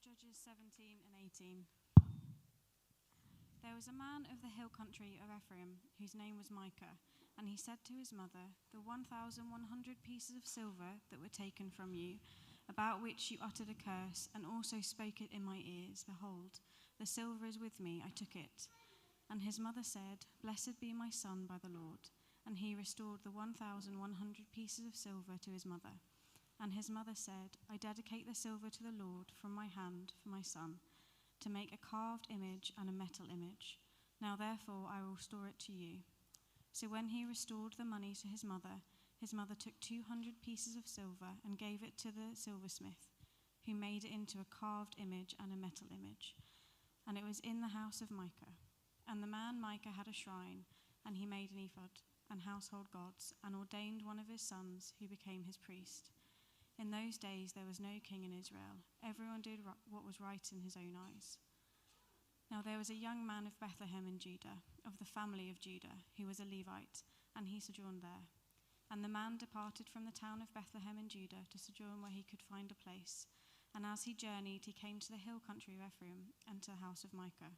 Judges 17 and 18. There was a man of the hill country of Ephraim, whose name was Micah, and he said to his mother, "The 1,100 pieces of silver that were taken from you, about which you uttered a curse, and also spoke it in my ears, behold, the silver is with me, I took it." And his mother said, "Blessed be my son by the Lord." And he restored the 1,100 pieces of silver to his mother. And his mother said, "I dedicate the silver to the Lord from my hand for my son, to make a carved image and a metal image. Now therefore I will restore it to you." So when he restored the money to his mother took 200 pieces of silver and gave it to the silversmith, who made it into a carved image and a metal image. And it was in the house of Micah. And the man Micah had a shrine, and he made an ephod and household gods, and ordained one of his sons, who became his priest. In those days there was no king in Israel. Everyone did what was right in his own eyes. Now there was a young man of Bethlehem in Judah, of the family of Judah, who was a Levite, and he sojourned there. And the man departed from the town of Bethlehem in Judah to sojourn where he could find a place. And as he journeyed, he came to the hill country of Ephraim, and to the house of Micah.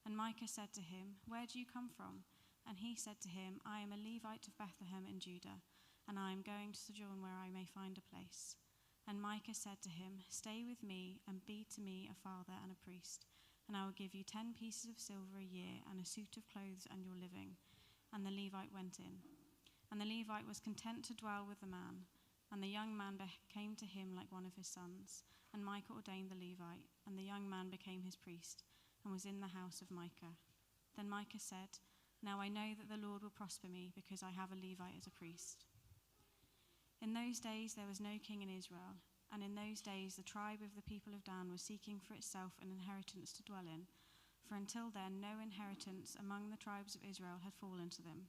And Micah said to him, "Where do you come from?" And he said to him, "I am a Levite of Bethlehem in Judah, and I am going to sojourn where I may find a place." And Micah said to him, "Stay with me, and be to me a father and a priest, and I will give you 10 pieces of silver a year, and a suit of clothes, and your living." And the Levite went in. And the Levite was content to dwell with the man, and the young man came to him like one of his sons. And Micah ordained the Levite, and the young man became his priest, and was in the house of Micah. Then Micah said, "Now I know that the Lord will prosper me, because I have a Levite as a priest." In those days there was no king in Israel, and in those days the tribe of the people of Dan was seeking for itself an inheritance to dwell in, for until then no inheritance among the tribes of Israel had fallen to them.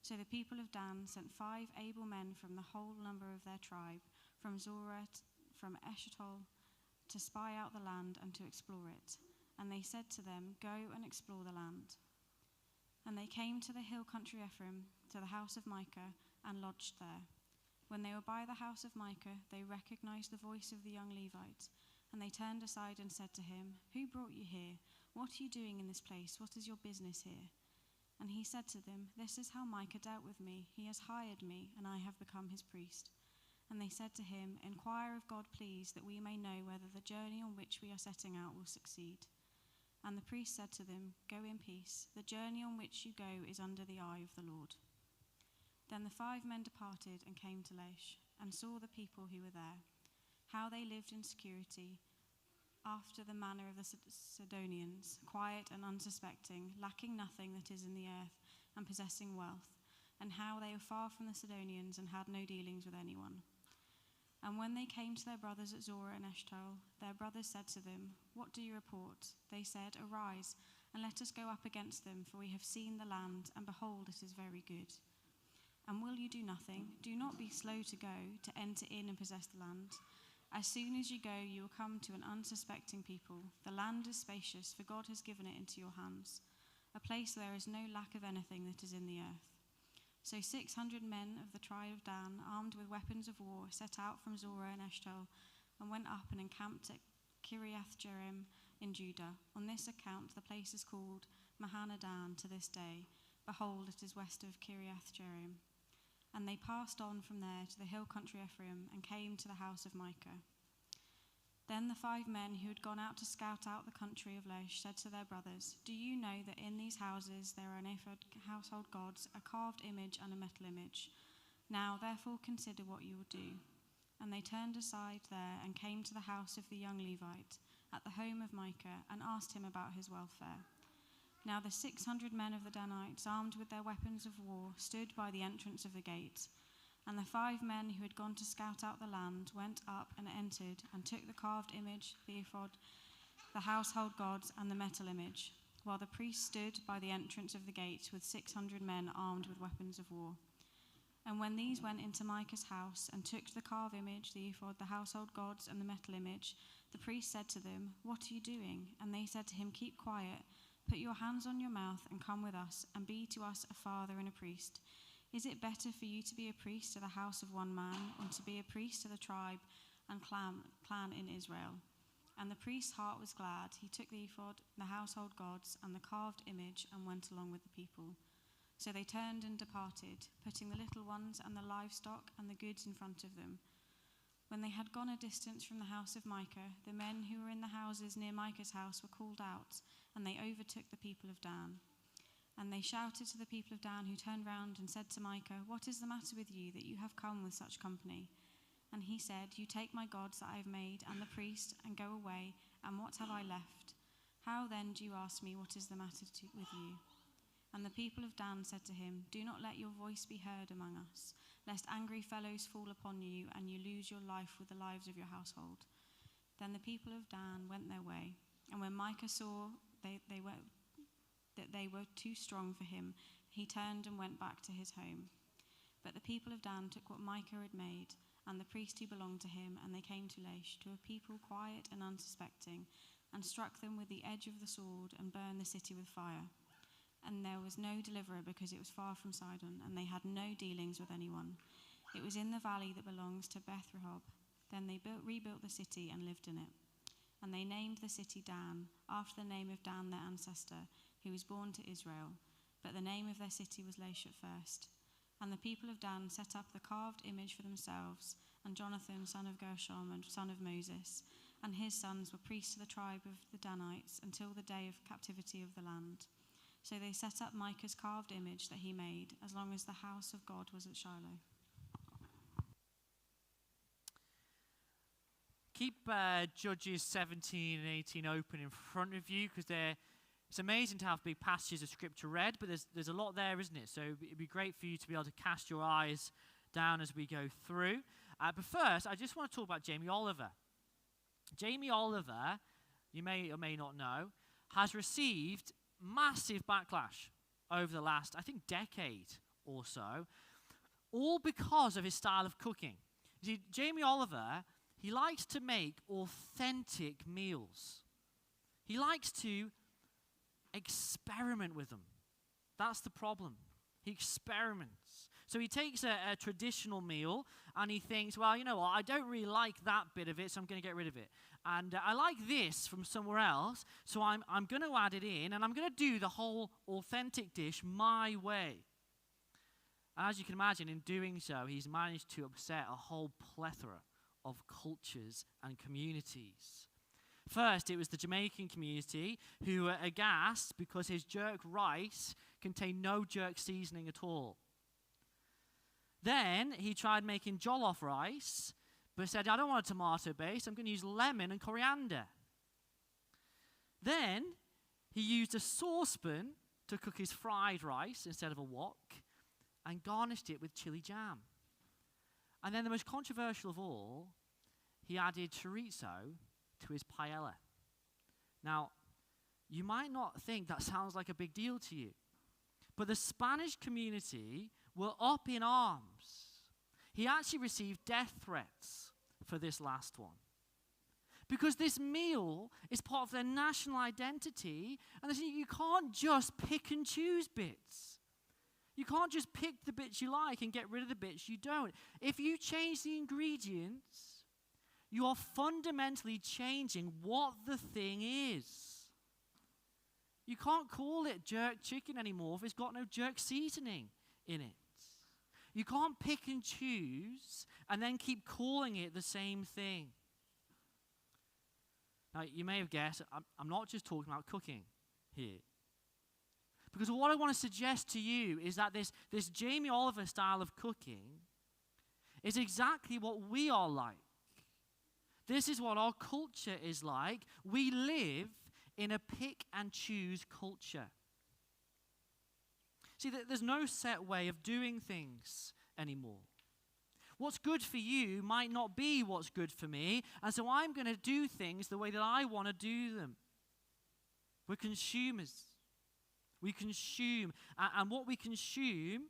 So the people of Dan sent 5 able men from the whole number of their tribe, from Zorah, from Eshtaol, to spy out the land and to explore it. And they said to them, "Go and explore the land." And they came to the hill country Ephraim, to the house of Micah, and lodged there. When they were by the house of Micah, they recognized the voice of the young Levite, and they turned aside and said to him, "Who brought you here? What are you doing in this place? What is your business here?" And he said to them, "This is how Micah dealt with me. He has hired me, and I have become his priest." And they said to him, "Inquire of God, please, that we may know whether the journey on which we are setting out will succeed." And the priest said to them, "Go in peace. The journey on which you go is under the eye of the Lord." Then the 5 men departed and came to Laish, and saw the people who were there, how they lived in security, after the manner of the Sidonians, quiet and unsuspecting, lacking nothing that is in the earth, and possessing wealth, and how they were far from the Sidonians and had no dealings with anyone. And when they came to their brothers at Zorah and Eshtaol, their brothers said to them, "What do you report?" They said, "Arise, and let us go up against them, for we have seen the land, and behold, it is very good." "And will you do nothing? Do not be slow to go, to enter in and possess the land. As soon as you go, you will come to an unsuspecting people. The land is spacious, for God has given it into your hands, a place where there is no lack of anything that is in the earth." So 600 men of the tribe of Dan, armed with weapons of war, set out from Zorah and Eshtaol, and went up and encamped at Kiriath-Jearim in Judah. On this account the place is called Mahanadan to this day. Behold, it is west of Kiriath-Jearim. And they passed on from there to the hill country Ephraim, and came to the house of Micah. Then the 5 men who had gone out to scout out the country of Laish said to their brothers, "Do you know that in these houses there are an ephod, household gods, a carved image and a metal image? Now therefore consider what you will do." And they turned aside there and came to the house of the young Levite, at the home of Micah, and asked him about his welfare. Now the 600 men of the Danites, armed with their weapons of war, stood by the entrance of the gate. And the 5 men who had gone to scout out the land went up and entered, and took the carved image, the ephod, the household gods, and the metal image, while the priest stood by the entrance of the gate with 600 men armed with weapons of war. And when these went into Micah's house, and took the carved image, the ephod, the household gods, and the metal image, the priest said to them, "What are you doing?" And they said to him, "Keep quiet. Put your hands on your mouth and come with us, and be to us a father and a priest. Is it better for you to be a priest to the house of one man, or to be a priest to the tribe and clan in Israel?" And the priest's heart was glad. He took the ephod, the household gods, and the carved image, and went along with the people. So they turned and departed, putting the little ones and the livestock and the goods in front of them. When they had gone a distance from the house of Micah, the men who were in the houses near Micah's house were called out, and they overtook the people of Dan. And they shouted to the people of Dan, who turned round and said to Micah, "What is the matter with you, that you have come with such company?" And he said, "You take my gods that I have made, and the priest, and go away, and what have I left? How then do you ask me, what is the matter with you?" And the people of Dan said to him, "Do not let your voice be heard among us, lest angry fellows fall upon you, and you lose your life with the lives of your household." Then the people of Dan went their way, and when Micah saw that they were too strong for him, he turned and went back to his home. But the people of Dan took what Micah had made, and the priest who belonged to him, and they came to Laish, to a people quiet and unsuspecting, and struck them with the edge of the sword, and burned the city with fire. And there was no deliverer, because it was far from Sidon, and they had no dealings with anyone. It was in the valley that belongs to Beth Rehob. Then they rebuilt the city and lived in it. And they named the city Dan, after the name of Dan their ancestor, who was born to Israel. But the name of their city was Laish at first. And the people of Dan set up the carved image for themselves, and Jonathan, son of Gershom and son of Moses, and his sons were priests to the tribe of the Danites until the day of captivity of the land. So they set up Micah's carved image that he made, as long as the house of God was at Shiloh. Keep Judges 17 and 18 open in front of you, because it's amazing to have big passages of scripture read, but there's a lot there, isn't it? So it'd be great for you to be able to cast your eyes down as we go through. But first, I just want to talk about Jamie Oliver. Jamie Oliver, you may or may not know, has received massive backlash over the last, I think, decade or so, all because of his style of cooking. You see, Jamie Oliver, he likes to make authentic meals. He likes to experiment with them. That's the problem. He experiments. So he takes a traditional meal and he thinks, well, you know what, I don't really like that bit of it, so I'm going to get rid of it. And I like this from somewhere else, so I'm going to add it in, and I'm going to do the whole authentic dish my way. And as you can imagine, in doing so, he's managed to upset a whole plethora of cultures and communities. First, it was the Jamaican community who were aghast because his jerk rice contained no jerk seasoning at all. Then he tried making jollof rice, but said, I don't want a tomato base, I'm going to use lemon and coriander. Then he used a saucepan to cook his fried rice instead of a wok, and garnished it with chili jam. And then the most controversial of all, he added chorizo to his paella. Now, you might not think that sounds like a big deal to you, but the Spanish community were up in arms. He actually received death threats for this last one, because this meal is part of their national identity, and you can't just pick and choose bits. You can't just pick the bits you like and get rid of the bits you don't. If you change the ingredients, you are fundamentally changing what the thing is. You can't call it jerk chicken anymore if it's got no jerk seasoning in it. You can't pick and choose and then keep calling it the same thing. Now, you may have guessed, I'm not just talking about cooking here. Because what I want to suggest to you is that this Jamie Oliver style of cooking is exactly what we are like. This is what our culture is like. We live in a pick and choose culture. See, there's no set way of doing things anymore. What's good for you might not be what's good for me, and so I'm going to do things the way that I want to do them. We're consumers. We consume, and what we consume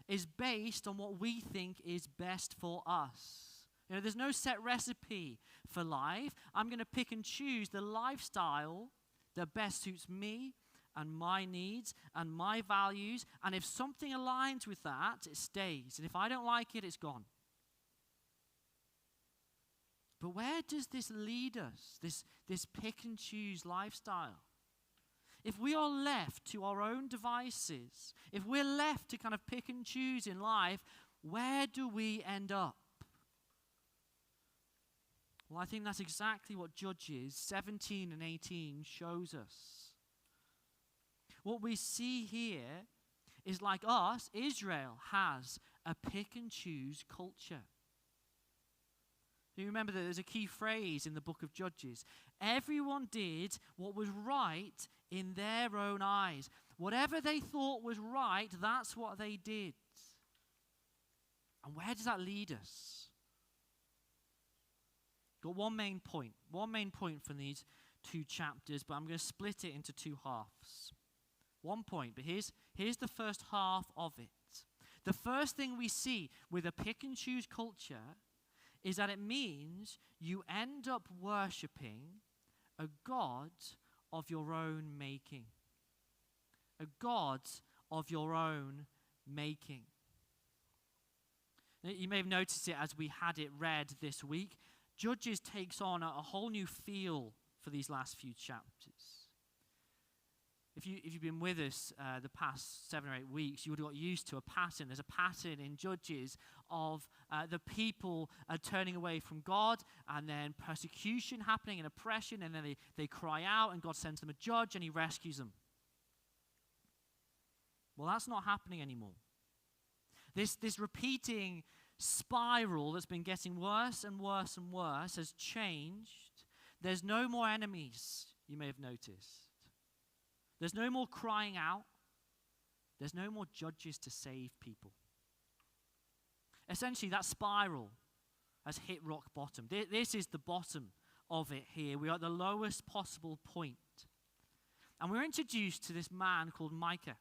is based on what we think is best for us. You know, there's no set recipe for life. I'm going to pick and choose the lifestyle that best suits me and my needs and my values, and if something aligns with that, it stays, and if I don't like it, it's gone. But where does this lead us, this pick and choose lifestyle? If we are left to our own devices, if we're left to kind of pick and choose in life, where do we end up? Well, I think that's exactly what Judges 17 and 18 shows us. What we see here is, like us, Israel has a pick and choose culture. You remember that there's a key phrase in the book of Judges. Everyone did what was right in their own eyes. Whatever they thought was right, that's what they did. And where does that lead us? Got one main point from these two chapters, but I'm going to split it into two halves. One point, but here's the first half of it. The first thing we see with a pick and choose culture is that it means you end up worshipping a god of your own making. A god of your own making. Now, you may have noticed it as we had it read this week. Judges takes on a whole new feel for these last few chapters. If you've been with us the past 7 or 8 weeks, you would have got used to a pattern. There's a pattern in Judges of the people turning away from God, and then persecution happening and oppression, and then they cry out, and God sends them a judge, and he rescues them. Well, that's not happening anymore. This repeating spiral that's been getting worse and worse and worse has changed. There's no more enemies, you may have noticed. There's no more crying out. There's no more judges to save people. Essentially, that spiral has hit rock bottom. This is the bottom of it here. We are at the lowest possible point. And we're introduced to this man called Micah.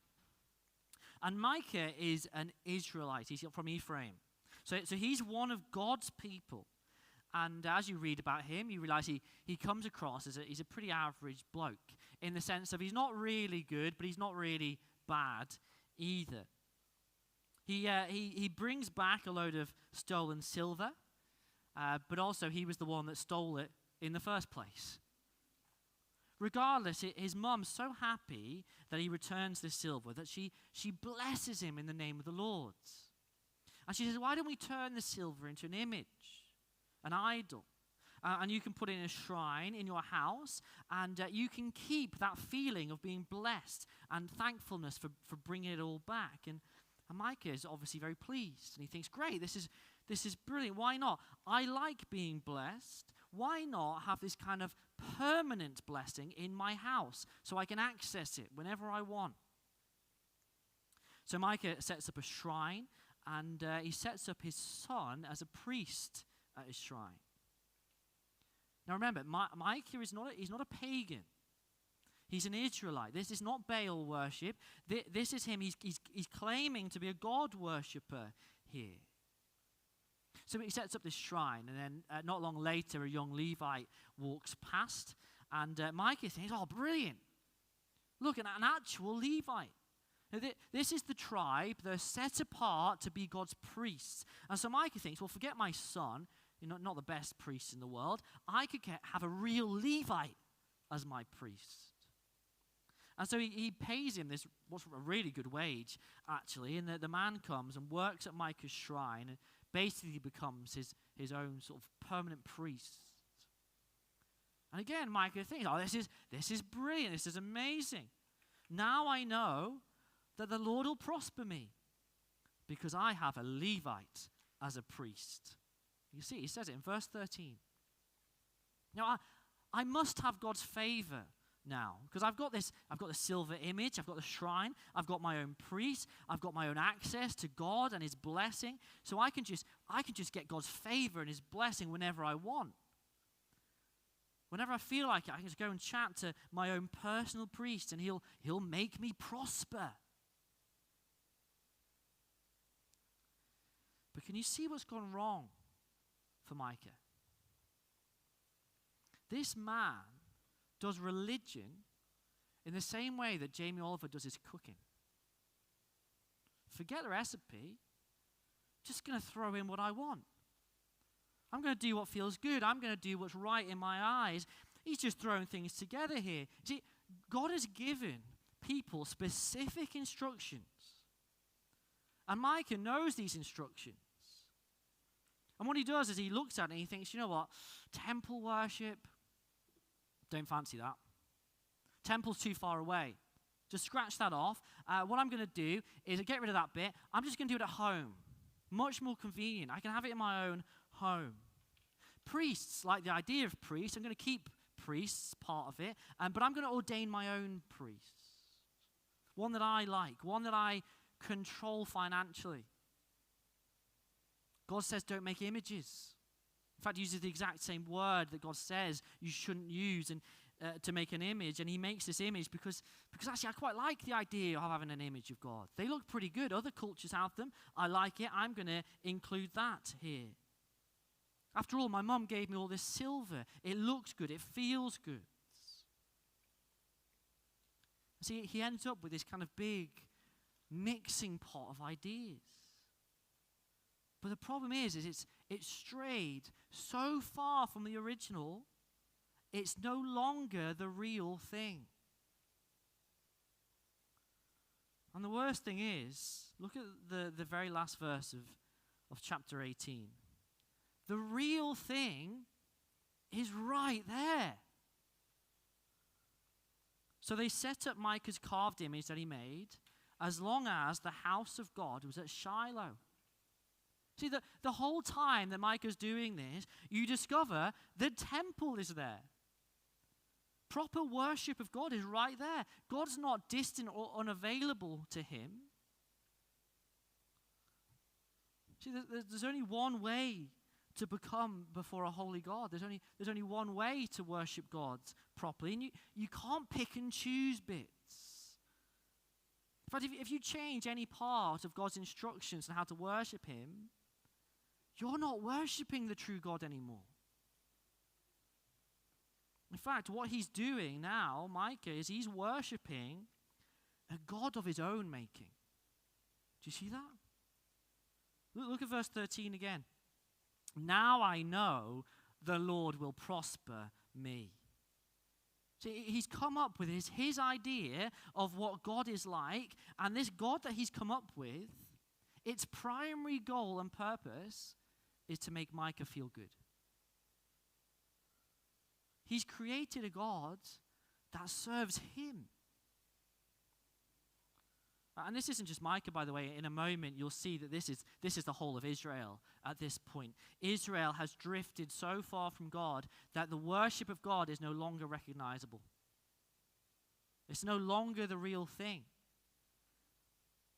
And Micah is an Israelite. He's from Ephraim. So he's one of God's people. And as you read about him, you realize he comes across as he's a pretty average bloke, in the sense of he's not really good, but he's not really bad either. He brings back a load of stolen silver, but also he was the one that stole it in the first place. Regardless, his mum's so happy that he returns the silver that she blesses him in the name of the Lord. And she says, why don't we turn the silver into an image, an idol? And you can put it in a shrine in your house, and you can keep that feeling of being blessed and thankfulness for bringing it all back. And Micah is obviously very pleased, and he thinks, great, this is brilliant. Why not? I like being blessed. Why not have this kind of permanent blessing in my house so I can access it whenever I want? So Micah sets up a shrine, and he sets up his son as a priest at his shrine. Now remember, Micah is not a pagan. He's an Israelite. This is not Baal worship. This is him. He's claiming to be a God worshipper here. So he sets up this shrine, and then not long later, a young Levite walks past, and Micah thinks, oh, brilliant. Look, an actual Levite. Now, this is the tribe. They're set apart to be God's priests. And so Micah thinks, well, forget my son, not the best priest in the world. I could have a real Levite as my priest. And so he pays him what's a really good wage, actually. And the man comes and works at Micah's shrine and basically becomes his own sort of permanent priest. And again, Micah thinks, oh, this is brilliant. This is amazing. Now I know that the Lord will prosper me because I have a Levite as a priest. You see, he says it in verse 13. Now, I must have God's favor now, because I've got the silver image, I've got the shrine, I've got my own priest, I've got my own access to God and his blessing, so I can just get God's favor and his blessing whenever I want. Whenever I feel like it, I can just go and chat to my own personal priest, and he'll make me prosper. But can you see what's gone wrong for Micah? This man does religion in the same way that Jamie Oliver does his cooking. Forget the recipe, just going to throw in what I want. I'm going to do what feels good. I'm going to do what's right in my eyes. He's just throwing things together here. See, God has given people specific instructions. And Micah knows these instructions. And what he does is he looks at it and he thinks, you know what? Temple worship, don't fancy that. Temple's too far away. Just scratch that off. What I'm going to do is get rid of that bit. I'm just going to do it at home. Much more convenient. I can have it in my own home. Priests like the idea of priests. I'm going to keep priests part of it. But I'm going to ordain my own priest. One that I like. One that I control financially. God says don't make images. In fact, he uses the exact same word that God says you shouldn't use to make an image. And he makes this image because actually I quite like the idea of having an image of God. They look pretty good. Other cultures have them. I like it. I'm going to include that here. After all, my mum gave me all this silver. It looks good. It feels good. See, he ends up with this kind of big mixing pot of ideas. But the problem is it's strayed so far from the original, it's no longer the real thing. And the worst thing is, look at the very last verse of chapter 18. The real thing is right there. So they set up Micah's carved image that he made as long as the house of God was at Shiloh. See, the whole time that Micah's doing this, you discover the temple is there. Proper worship of God is right there. God's not distant or unavailable to him. See, there's only one way to become before a holy God. There's only one way to worship God properly. And you can't pick and choose bits. In fact, if you change any part of God's instructions on how to worship him, you're not worshiping the true God anymore. In fact, what he's doing now, Micah, is he's worshiping a God of his own making. Do you see that? Look at verse 13 again. Now I know the Lord will prosper me. See, he's come up with his idea of what God is like, and this God that he's come up with, its primary goal and purpose is to make Micah feel good. He's created a God that serves him. And this isn't just Micah, by the way. In a moment, you'll see that this is the whole of Israel at this point. Israel has drifted so far from God that the worship of God is no longer recognizable. It's no longer the real thing.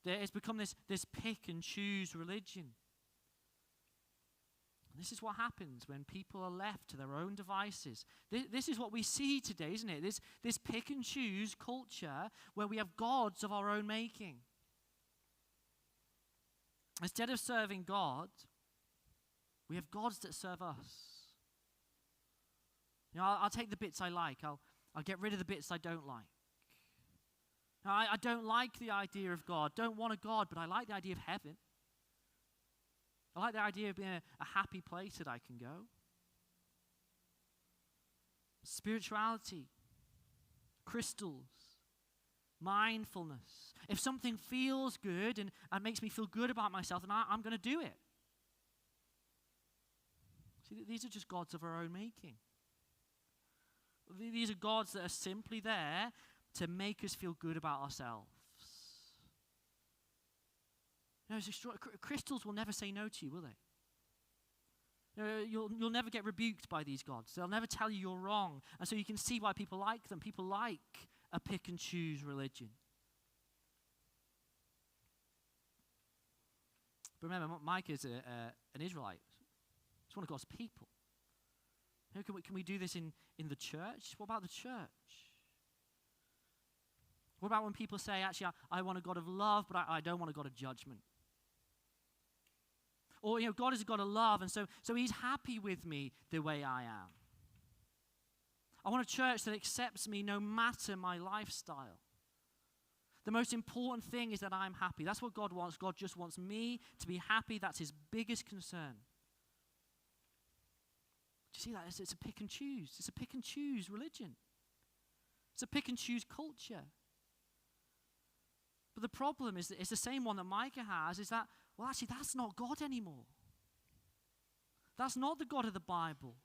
It's become this pick and choose religion. This is what happens when people are left to their own devices. This is what we see today, isn't it? This pick and choose culture where we have gods of our own making. Instead of serving God, we have gods that serve us. You know, I'll take the bits I like. I'll get rid of the bits I don't like. Now, I don't like the idea of God. Don't want a God, but I like the idea of heaven. I like the idea of being a happy place that I can go. Spirituality, crystals, mindfulness. If something feels good and makes me feel good about myself, then I'm going to do it. See, these are just gods of our own making. These are gods that are simply there to make us feel good about ourselves. No, crystals will never say no to you, will they? You'll never get rebuked by these gods. They'll never tell you you're wrong. And so you can see why people like them. People like a pick and choose religion. But remember, Micah is an Israelite. He's one of God's people. Can we do this in the church? What about the church? What about when people say, actually, I want a God of love, but I don't want a God of judgment? Or, God is a God of love, and so he's happy with me the way I am. I want a church that accepts me no matter my lifestyle. The most important thing is that I'm happy. That's what God wants. God just wants me to be happy. That's his biggest concern. see that? It's a pick and choose. It's a pick and choose religion. It's a pick and choose culture. But the problem is that it's the same one that Micah has, is that, well, actually, that's not God anymore. That's not the God of the Bible.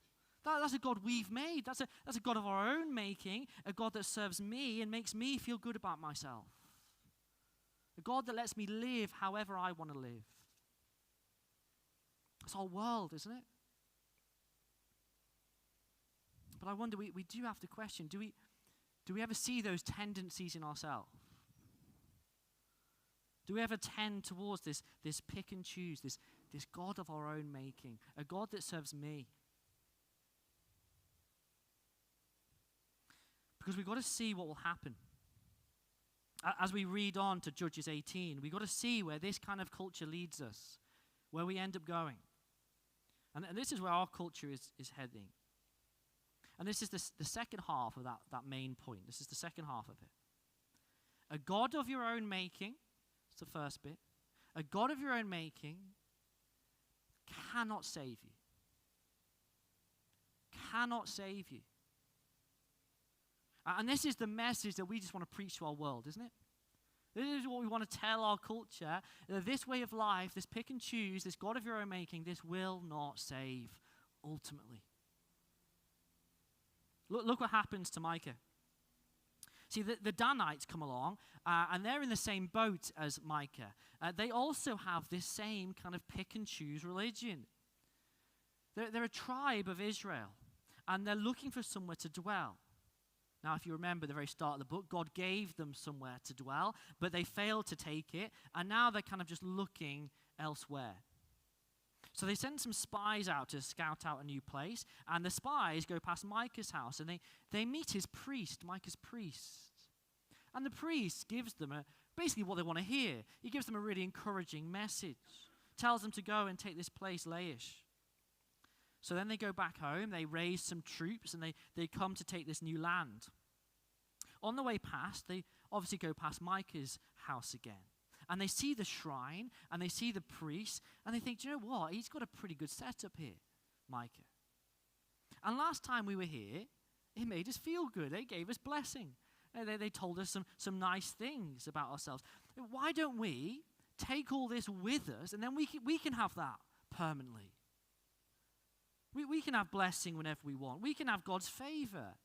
That's a God we've made. That's a God of our own making, a God that serves me and makes me feel good about myself. A God that lets me live however I want to live. It's our world, isn't it? But I wonder, we do have to question, do we ever see those tendencies in ourselves? Do we ever tend towards this pick and choose, this God of our own making, a God that serves me? Because we've got to see what will happen. As we read on to Judges 18, we've got to see where this kind of culture leads us, where we end up going. And this is where our culture is heading. And this is the second half of that main point. This is the second half of it. A God of your own making, it's the first bit. A God of your own making cannot save you. Cannot save you. And this is the message that we just want to preach to our world, isn't it? This is what we want to tell our culture. That this way of life, this pick and choose, this God of your own making, this will not save ultimately. Look what happens to Micah. See, the Danites come along, and they're in the same boat as Micah. They also have this same kind of pick and choose religion. They're a tribe of Israel, and they're looking for somewhere to dwell. Now, if you remember the very start of the book, God gave them somewhere to dwell, but they failed to take it, and now they're kind of just looking elsewhere. So they send some spies out to scout out a new place, and the spies go past Micah's house, and they meet his priest, Micah's priest. And the priest gives them basically what they want to hear. He gives them a really encouraging message, tells them to go and take this place, Laish. So then they go back home, they raise some troops, and they come to take this new land. On the way past, they obviously go past Micah's house again. And they see the shrine, and they see the priest, and they think, do you know what? He's got a pretty good setup here, Micah. And last time we were here, it made us feel good. They gave us blessing. They told us some nice things about ourselves. Why don't we take all this with us, and then we can have that permanently? We can have blessing whenever we want. We can have God's favor.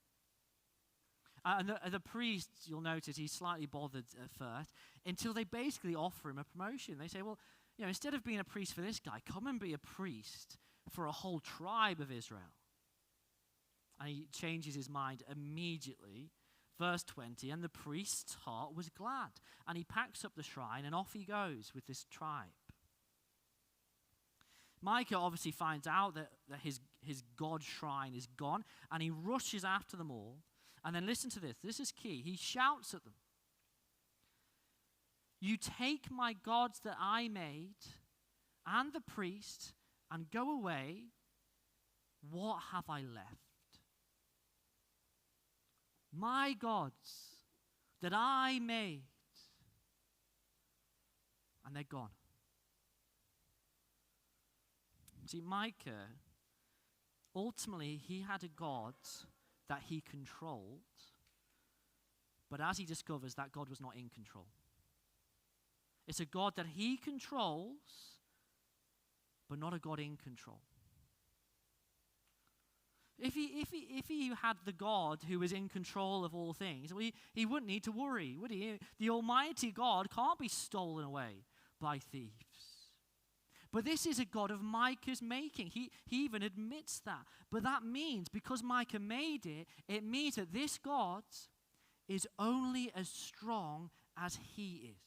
And the priest, you'll notice, he's slightly bothered at first until they basically offer him a promotion. They say, well, instead of being a priest for this guy, come and be a priest for a whole tribe of Israel. And he changes his mind immediately. Verse 20, and the priest's heart was glad. And he packs up the shrine and off he goes with this tribe. Micah obviously finds out that his God shrine is gone, and he rushes after them all. And then listen to this. This is key. He shouts at them. You take my gods that I made and the priest and go away. What have I left? My gods that I made. And they're gone. See, Micah, ultimately, he had a God that he controlled, but as he discovers, that God was not in control. It's a God that he controls, but not a God in control. If he had the God who was in control of all things, well, he wouldn't need to worry, would he? The Almighty God can't be stolen away by thieves. But this is a God of Micah's making. He even admits that. But that means, because Micah made it, it means that this God is only as strong as he is.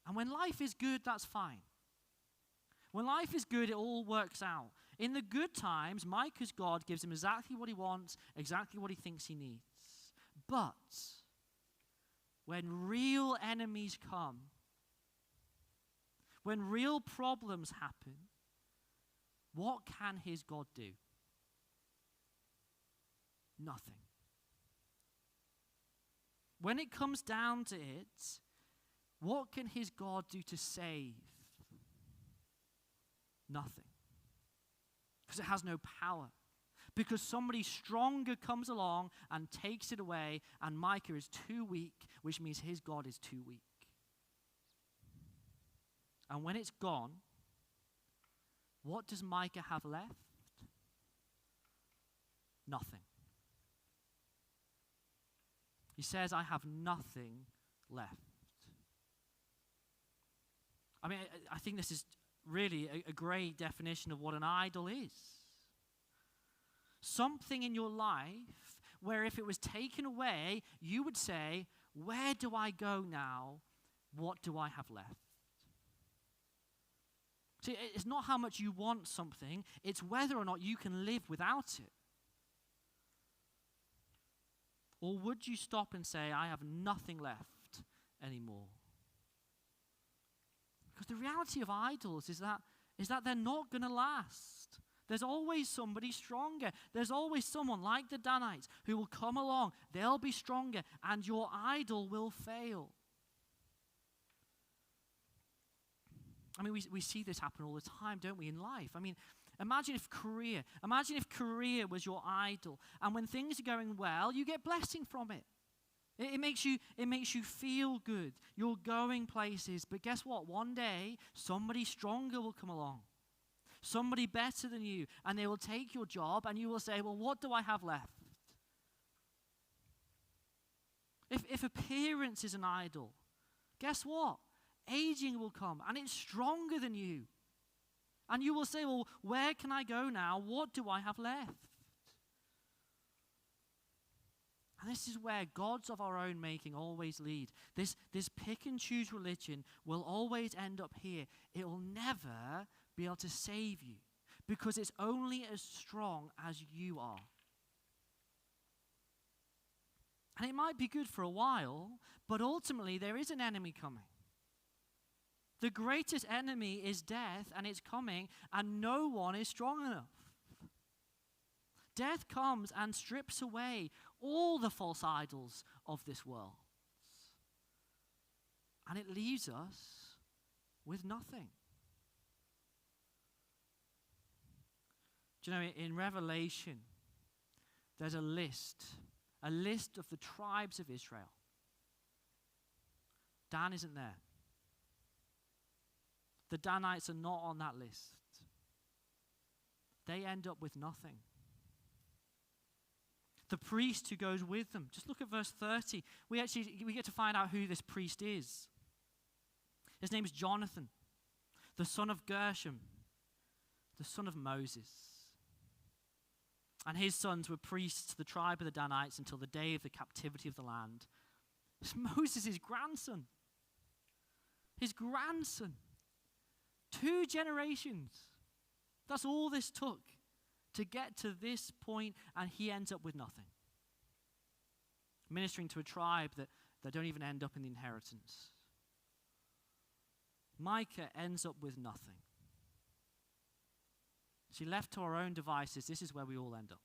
And when life is good, that's fine. When life is good, it all works out. In the good times, Micah's God gives him exactly what he wants, exactly what he thinks he needs. But when real enemies come, when real problems happen, what can his God do? Nothing. When it comes down to it, what can his God do to save? Nothing. Because it has no power. Because somebody stronger comes along and takes it away, and Micah is too weak, which means his God is too weak. And when it's gone, what does Micah have left? Nothing. He says, I have nothing left. I mean, I think this is really a great definition of what an idol is. Something in your life where if it was taken away, you would say, where do I go now? What do I have left? See, it's not how much you want something, it's whether or not you can live without it. Or would you stop and say, I have nothing left anymore? Because the reality of idols is that they're not going to last. There's always somebody stronger. There's always someone like the Danites who will come along. They'll be stronger, and your idol will fail. I mean, we see this happen all the time, don't we, in life? I mean, imagine if career was your idol, and when things are going well, you get blessing from it. It makes you feel good. You're going places, but guess what? One day, somebody stronger will come along. Somebody better than you, and they will take your job, and you will say, well, what do I have left? If appearance is an idol, guess what? Aging will come, and it's stronger than you. And you will say, well, where can I go now? What do I have left? And this is where gods of our own making always lead. This pick and choose religion will always end up here. It will never be able to save you because it's only as strong as you are. And it might be good for a while, but ultimately there is an enemy coming. The greatest enemy is death, and it's coming, and no one is strong enough. Death comes and strips away all the false idols of this world. And it leaves us with nothing. Do you know, in Revelation, there's a list of the tribes of Israel. Dan isn't there. The Danites are not on that list. They end up with nothing. The priest who goes with them, just look at verse 30. We get to find out who this priest is. His name is Jonathan, the son of Gershom, the son of Moses. And his sons were priests to the tribe of the Danites until the day of the captivity of the land. It's Moses' grandson. His grandson. 2 generations. That's all this took to get to this point, and he ends up with nothing. Ministering to a tribe that don't even end up in the inheritance. Micah ends up with nothing. See, left to our own devices, this is where we all end up.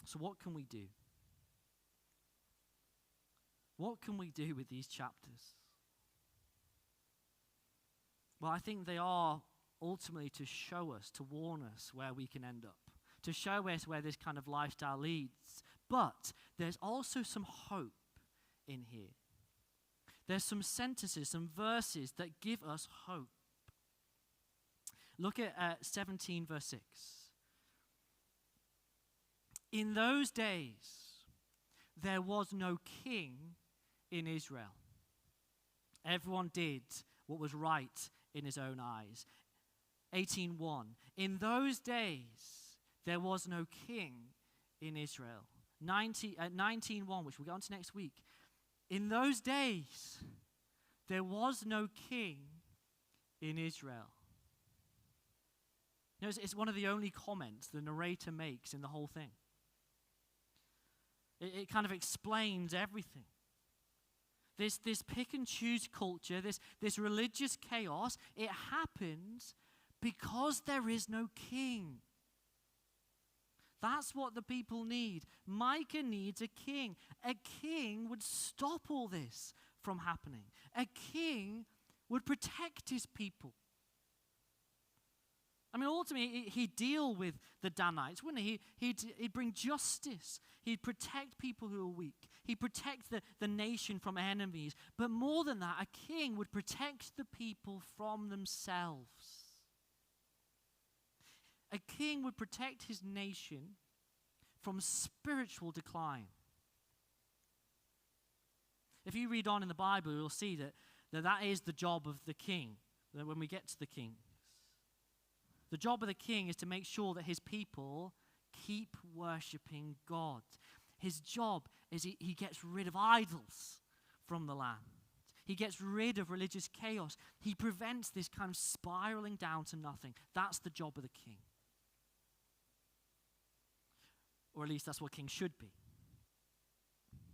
So what can we do? What can we do with these chapters? Well, I think they are ultimately to show us, to warn us where we can end up, to show us where this kind of lifestyle leads. But there's also some hope in here. There's some sentences, some verses that give us hope. Look at 17 verse 6. In those days, there was no king in Israel. Everyone did what was right in his own eyes. 18:1. In those days, there was no king in Israel. 19:1, which we'll get on to next week. In those days, there was no king in Israel. You know, it's one of the only comments the narrator makes in the whole thing. It kind of explains everything. This pick and choose culture, this religious chaos, it happens because there is no king. That's what the people need. Micah needs a king. A king would stop all this from happening. A king would protect his people. I mean, ultimately, he'd deal with the Danites, wouldn't he? He'd bring justice. He'd protect people who are weak. He'd protect the nation from enemies. But more than that, a king would protect the people from themselves. A king would protect his nation from spiritual decline. If you read on in the Bible, you'll see that is the job of the king, that when we get to the kings. The job of the king is to make sure that his people keep worshipping God. His job is he gets rid of idols from the land. He gets rid of religious chaos. He prevents this kind of spiraling down to nothing. That's the job of the king. Or at least that's what kings should be.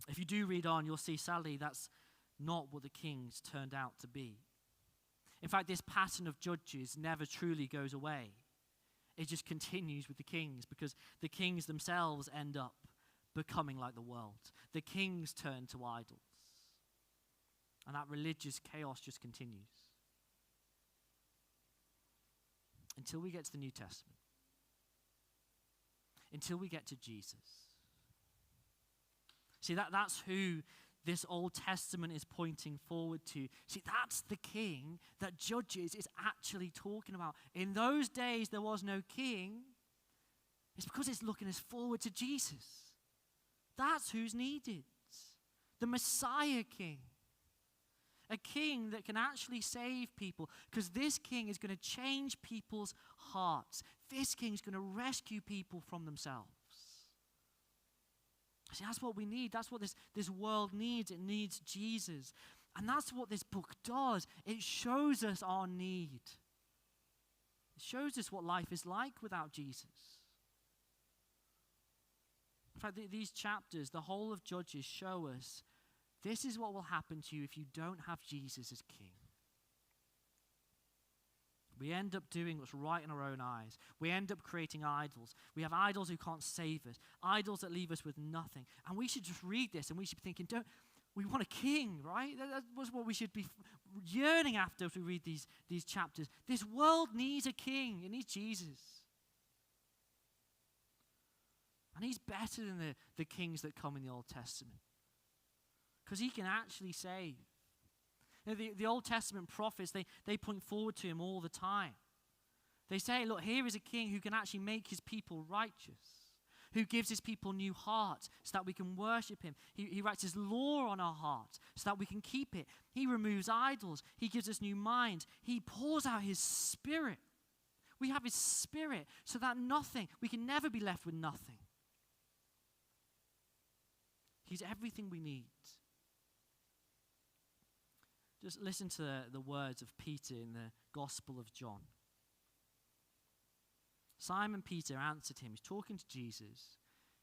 If you do read on, you'll see, sadly, that's not what the kings turned out to be. In fact, this pattern of judges never truly goes away. It just continues with the kings, because the kings themselves end up becoming like the world. The kings turn to idols. And that religious chaos just continues. Until we get to the New Testament. Until we get to Jesus. See, that's who this Old Testament is pointing forward to. See, that's the king that Judges is actually talking about. In those days, there was no king. It's because it's looking us forward to Jesus. That's who's needed. The Messiah king. A king that can actually save people, because this king is going to change people's hearts. This king is going to rescue people from themselves. See, that's what we need. That's what this world needs. It needs Jesus. And that's what this book does. It shows us our need. It shows us what life is like without Jesus. In fact, these chapters, the whole of Judges, show us this is what will happen to you if you don't have Jesus as king. We end up doing what's right in our own eyes. We end up creating idols. We have idols who can't save us, idols that leave us with nothing. And we should just read this and we should be thinking, we want a king, right? That was what we should be yearning after as we read these chapters. This world needs a king. It needs Jesus. And he's better than the kings that come in the Old Testament, because he can actually save. You know, the Old Testament prophets, they point forward to him all the time. They say, look, here is a king who can actually make his people righteous, who gives his people new hearts so that we can worship him. He writes his law on our hearts so that we can keep it. He removes idols. He gives us new minds. He pours out his spirit. We have his spirit so that we can never be left with nothing. He's everything we need. Just listen to the words of Peter in the Gospel of John. Simon Peter answered him. He's talking to Jesus.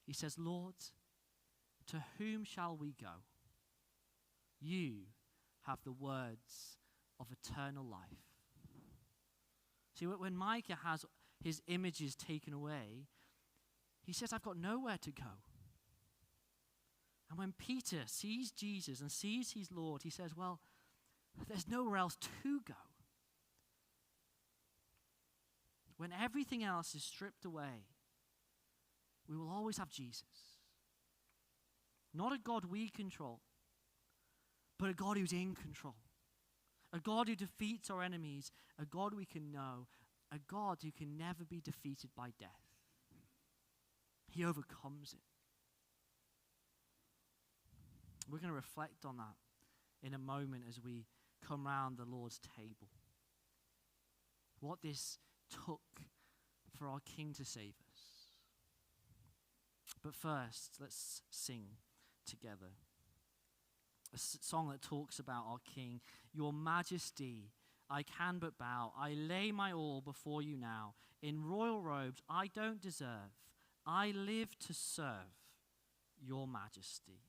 He says, Lord, to whom shall we go? You have the words of eternal life. See, when Micah has his images taken away, he says, I've got nowhere to go. And when Peter sees Jesus and sees his Lord, he says, well, there's nowhere else to go. When everything else is stripped away, we will always have Jesus. Not a God we control, but a God who's in control. A God who defeats our enemies. A God we can know. A God who can never be defeated by death. He overcomes it. We're going to reflect on that in a moment as we come round the Lord's table. What this took for our King to save us. But first, let's sing together a song that talks about our King. Your Majesty, I can but bow. I lay my all before you now. In royal robes I don't deserve. I live to serve your Majesty.